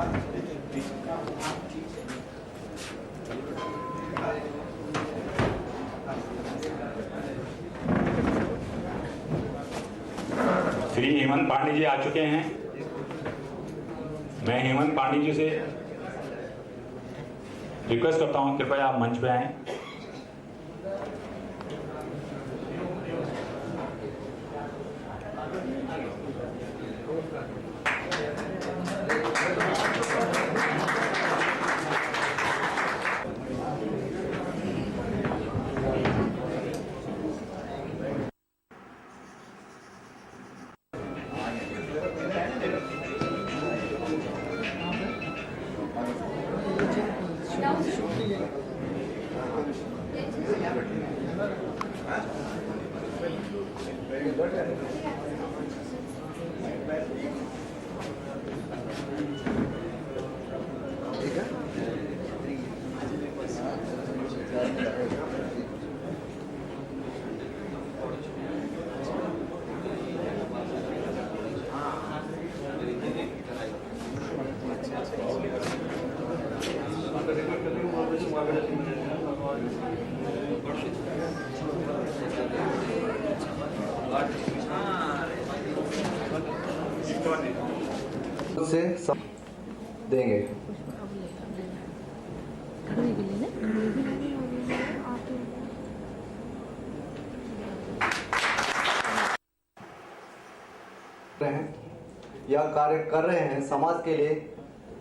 श्री हेमंत पांडे जी आ चुके हैं। मैं हेमंत पांडे जी से रिक्वेस्ट करता हूं, कृपया आप मंच पे आएं। से देंगे। यह कार्य कर रहे हैं समाज के लिए,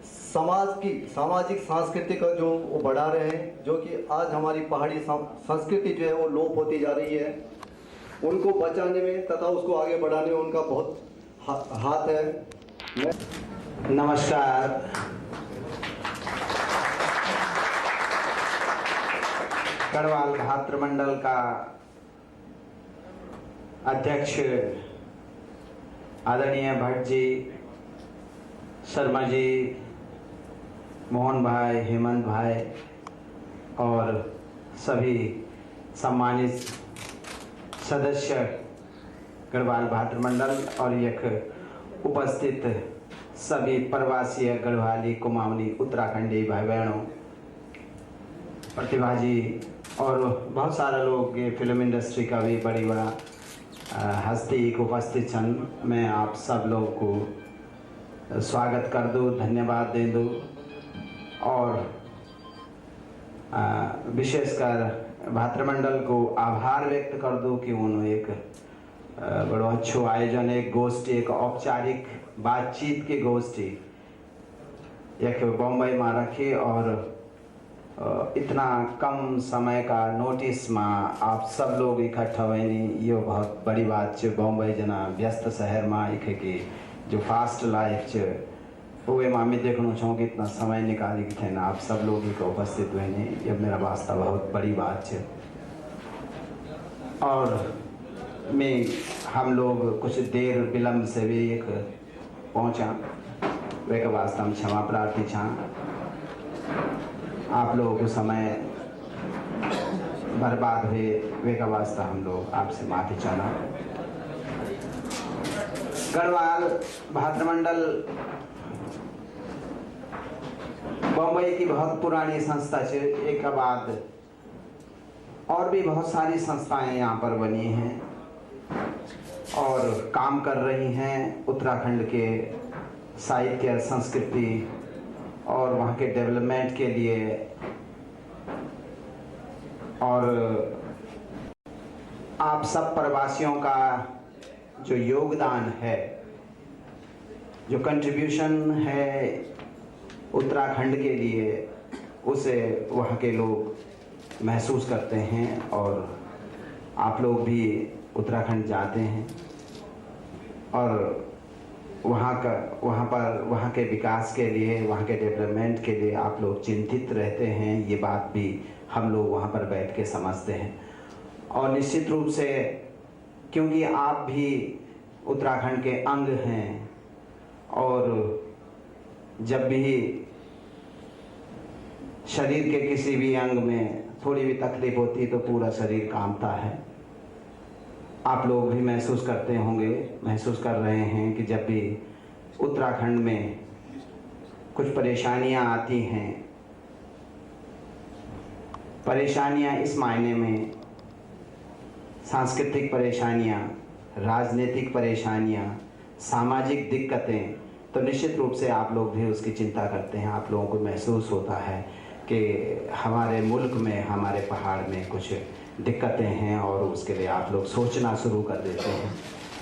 समाज की सामाजिक सांस्कृतिक जो वो बढ़ा रहे हैं, जो कि आज हमारी पहाड़ी संस्कृति जो है वो लोप होती जा रही है। उनको बचाने में तथा उसको आगे बढ़ाने में उनका बहुत हाथ है। नमस्कार। गढ़वाल भातृमंडल का अध्यक्ष आदरणीय भट्ट जी, शर्मा जी, मोहन भाई, हेमंत भाई और सभी सम्मानित सदस्य गढ़वाल भातृमंडल और यख उपस्थित सभी प्रवासी गढ़वाली, कुमाऊनी, उत्तराखंडी भाई बहनों, प्रतिभा जी और बहुत सारे लोग ये फिल्म इंडस्ट्री का भी बड़ी बड़ा हस्ती उपस्थित छन। मैं आप सब लोग को स्वागत कर दूँ, धन्यवाद दे दूँ और विशेषकर भातृमंडल को आभार व्यक्त कर दूँ कि उन्होंने एक बड़ो अच्छो आयोजन, एक गोष्ठी, एक औपचारिक बातचीत की गोष्ठी एक बॉम्बे में रखी और इतना कम समय का नोटिस में आप सब लोग इकट्ठा हुए, ये बहुत बड़ी बात है। बॉम्बे जना व्यस्त शहर में इखे की जो फास्ट लाइफ है वो मैं देखना चाहूँ कि इतना समय निकाली कि थे ना आप सब लोग ही उपस्थित हुए नहीं, ये मेरा वास्ता बहुत बड़ी बात है। और मैं हम लोग कुछ देर विलम्ब से भी एक पहुँचा, वे का वास्ता में क्षमा प्रार्थी छा। आप लोगों को समय बर्बाद हुए, वे का वास्ता हम लोग आपसे माफी चाहना। गढ़वाल भातृमंडल बम्बई की बहुत पुरानी संस्था है। एक के बाद और भी बहुत सारी संस्थाएं यहाँ पर बनी हैं और काम कर रही हैं उत्तराखंड के साहित्य, संस्कृति और वहाँ के डेवलपमेंट के लिए। और आप सब प्रवासियों का जो योगदान है, जो कंट्रीब्यूशन है उत्तराखंड के लिए, उसे वहाँ के लोग महसूस करते हैं। और आप लोग भी उत्तराखंड जाते हैं और वहाँ के विकास के लिए, वहाँ के डेवलपमेंट के लिए आप लोग चिंतित रहते हैं। ये बात भी हम लोग वहाँ पर बैठ के समझते हैं। और निश्चित रूप से क्योंकि आप भी उत्तराखंड के अंग हैं और जब भी शरीर के किसी भी अंग में थोड़ी भी तकलीफ होती है तो पूरा शरीर कांपता है। आप लोग भी महसूस करते होंगे, महसूस कर रहे हैं कि जब भी उत्तराखंड में कुछ परेशानियां आती हैं। परेशानियां इस मायने में सांस्कृतिक परेशानियां, राजनीतिक परेशानियां, सामाजिक दिक्कतें, तो निश्चित रूप से आप लोग भी उसकी चिंता करते हैं। आप लोगों को महसूस होता है कि हमारे मुल्क में, हमारे पहाड़ में कुछ दिक्कतें हैं और उसके लिए आप लोग सोचना शुरू कर देते हैं।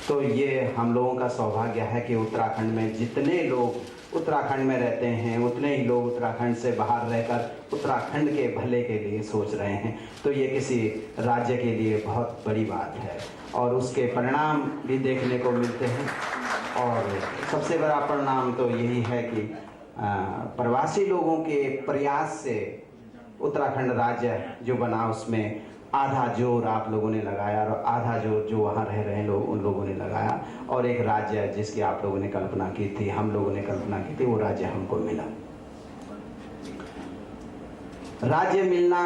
तो ये हम लोगों का सौभाग्य है कि उत्तराखंड में जितने लोग उत्तराखंड में रहते हैं उतने ही लोग उत्तराखंड से बाहर रहकर उत्तराखंड के भले के लिए सोच रहे हैं। तो ये किसी राज्य के लिए बहुत बड़ी बात है और उसके परिणाम भी देखने को मिलते हैं। और सबसे बड़ा परिणाम तो यही है कि प्रवासी लोगों के प्रयास से उत्तराखंड राज्य जो बना उसमें आधा जोर आप लोगों ने लगाया और आधा जोर जो वहाँ रह रहे लोग उन लोगों ने लगाया, और एक राज्य जिसकी आप लोगों ने कल्पना की थी, हम लोगों ने कल्पना की थी, वो राज्य हमको मिला। राज्य मिलना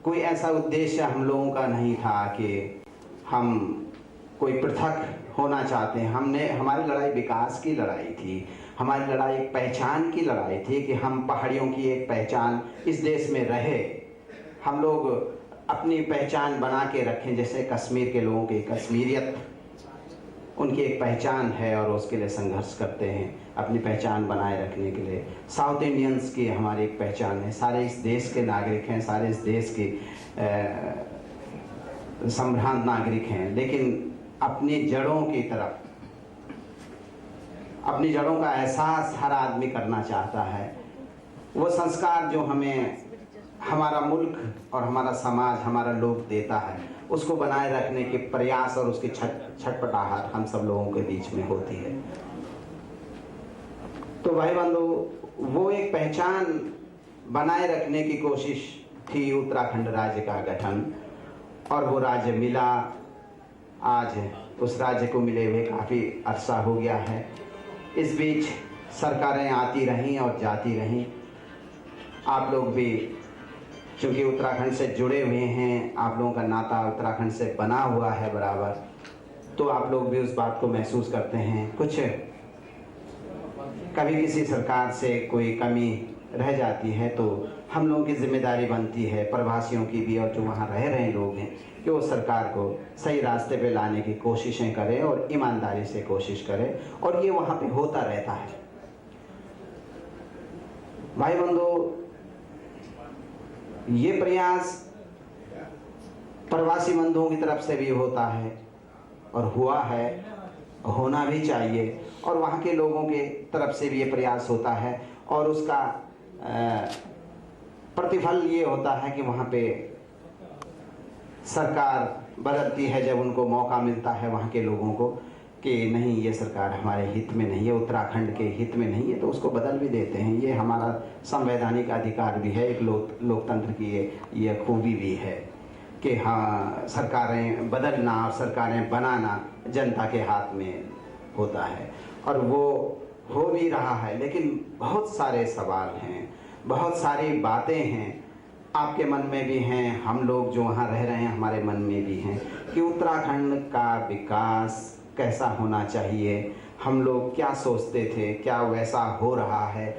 कोई ऐसा उद्देश्य हम लोगों का नहीं था कि हम कोई पृथक होना चाहते हैं। हमारी लड़ाई विकास की लड़ाई थी, हमारी लड़ाई एक पहचान की लड़ाई थी कि हम पहाड़ियों की एक पहचान इस देश में रहे, हम लोग अपनी पहचान बना के रखें। जैसे कश्मीर के लोगों की कश्मीरियत उनकी एक पहचान है और उसके लिए संघर्ष करते हैं अपनी पहचान बनाए रखने के लिए। साउथ इंडियंस की हमारी एक पहचान है, सारे इस देश के नागरिक हैं, सारे इस देश के संभ्रांत नागरिक हैं, लेकिन अपनी जड़ों की तरफ, अपनी जड़ों का एहसास हर आदमी करना चाहता है। वो संस्कार जो हमें हमारा मुल्क और हमारा समाज, हमारा लोग देता है, उसको बनाए रखने के प्रयास और उसकी छटपटाहट हम सब लोगों के बीच में होती है। तो भाई बंधु, वो एक पहचान बनाए रखने की कोशिश थी उत्तराखंड राज्य का गठन, और वो राज्य मिला। आज उस राज्य को मिले हुए काफ़ी अरसा हो गया है। इस बीच सरकारें आती रहीं और जाती रहीं। आप लोग भी चूँकि उत्तराखंड से जुड़े हुए हैं, आप लोगों का नाता उत्तराखंड से बना हुआ है बराबर, तो आप लोग भी उस बात को महसूस करते हैं। कुछ कभी किसी सरकार से कोई कमी रह जाती है तो हम लोगों की जिम्मेदारी बनती है, प्रवासियों की भी और जो वहाँ रह रहे लोग हैं, कि वो सरकार को सही रास्ते पे लाने की कोशिशें करें और ईमानदारी से कोशिश करें, और ये वहाँ पे होता रहता है। भाई बंधु, ये प्रयास प्रवासी बंधुओं की तरफ से भी होता है और हुआ है, होना भी चाहिए, और वहाँ के लोगों के तरफ से भी ये प्रयास होता है, और उसका प्रतिफल ये होता है कि वहाँ पे सरकार बदलती है जब उनको मौका मिलता है वहाँ के लोगों को कि नहीं, ये सरकार हमारे हित में नहीं है, उत्तराखंड के हित में नहीं है, तो उसको बदल भी देते हैं। ये हमारा संवैधानिक अधिकार भी है, एक लोकतंत्र की ये खूबी भी है कि हाँ, सरकारें बदलना और सरकारें बनाना जनता के हाथ में होता है, और वो हो भी रहा है। लेकिन बहुत सारे सवाल हैं, बहुत सारी बातें हैं, आपके मन में भी हैं, हम लोग जो वहाँ रह रहे हैं हमारे मन में भी हैं कि उत्तराखंड का विकास कैसा होना चाहिए, हम लोग क्या सोचते थे, क्या वैसा हो रहा है,